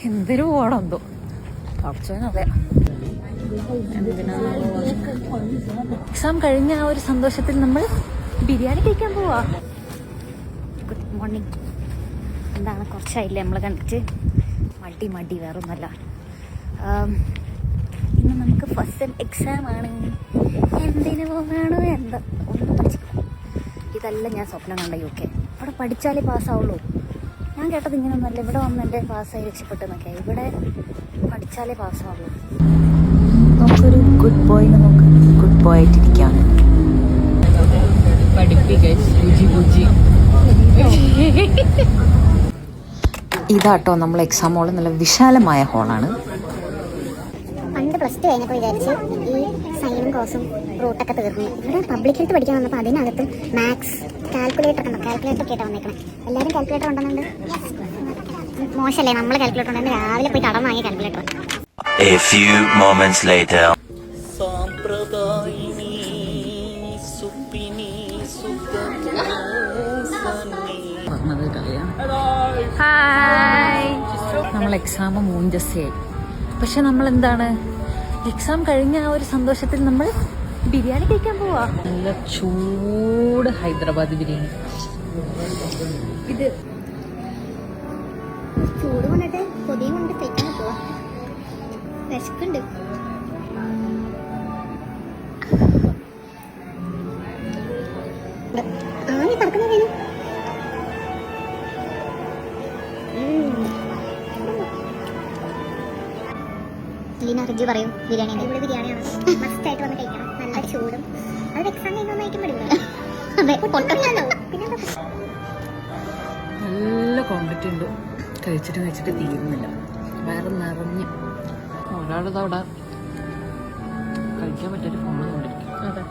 എന്തിനു പോകണമെന്തോ കുറച്ചോന്നറിയാ. എക്സാം കഴിഞ്ഞ ആ ഒരു സന്തോഷത്തിൽ നമ്മൾ ബിരിയാണി കഴിക്കാൻ പോവാ. Good morning. എന്താണ് കുറച്ചായില്ലേ നമ്മൾ കണ്ടിട്ട്? മടി വേറൊന്നല്ല. ഇന്ന് നമുക്ക് ഫസ്റ്റ് സെം എക്സാം ആണ്. എന്തിനു പോകാണോ എന്താ ഒന്നും പഠിച്ചില്ല. ഇതല്ല ഞാൻ സ്വപ്നം കണ്ട UK. അവിടെ പഠിച്ചാലേ പാസ്സാവുള്ളൂ. ഞാൻ കേട്ടത് ഇങ്ങനെയൊന്നുമല്ല. ഇവിടെ വന്ന് എൻ്റെ പാസ്സായി രക്ഷപ്പെട്ടെന്നൊക്കെ. ഇവിടെ പഠിച്ചാലേ പാസ്സാവുള്ളൂ. നമുക്കൊരു ഗുഡ് ബോയിനെ നോക്ക്. ഗുഡ് ബോയ് ആയിട്ടിരിക്കുകയാണ്. ഇതാട്ടോ നമ്മൾ എക്സാം ഹോള്. നല്ല വിശാലമായ ഹോളാണ്. പണ്ട് പ്ലസ് ടു കഴിഞ്ഞപ്പോൾ വിചാരിച്ച് ഈ സൈനും കോസും റൂട്ടൊക്കെ തീർന്നു. ഇവിടെ പബ്ലിക് ഹെൽത്ത് പഠിക്കാൻ വന്നപ്പോൾ അതിനകത്ത് മാത്സ് കാൽക്കുലേറ്റർ ഉണ്ടോ? കാൽക്കുലേറ്റർ ഒക്കെ ആയിട്ടാണ് വന്നേക്കണം. എല്ലാവരും കാൽക്കുലേറ്റർ ഉണ്ടെന്നുണ്ട്. മോശമല്ലേ നമ്മൾ കാൽക്കുലേറ്റർ ഉണ്ടെന്ന് രാവിലെ പോയി കടം വാങ്ങിയ calculator. A few moments later. Hi. നമ്മൾ എക്സാം മൂഞ്ചസ്യായി. പക്ഷെ നമ്മൾ എന്താണ് എക്സാം കഴിഞ്ഞ ആ ഒരു സന്തോഷത്തിൽ നമ്മൾ ബിരിയാണി കഴിക്കാൻ പോവാ. നല്ല ചൂട് ഹൈദരാബാദ് ബിരിയാണി. ഇത് ചൂട് കൊണ്ടിട്ട് കൊതിയും കൊണ്ട് കഴിക്കാൻ പോവാ. വിശക്കുണ്ട്. ആവി പറക്കുന്നതേനു. ലീന റിജു പറയും ബിരിയാണി. ഇവിടെ ബിരിയാണിയാണ് മസ്റ്റ് ആയിട്ട് വന്ന് കഴിക്കണം. നല്ല ചൂടും. അത് എക്സാം കഴിയുമ്പോഴേക്കും പഠിക്കില്ല. അതെ പൊട്ടല്ലോ. പിന്നെ നല്ല ക്വാണ്ടിറ്റി ഉണ്ട്. കഴിച്ചിട്ട് തീരുന്നില്ല. വയറ് നിറഞ്ഞ്. ഒരാളിതവിടെ കഴിക്കാൻ പറ്റിയൊരു ഫോൺ കൊണ്ടിരിക്കും. അതെ.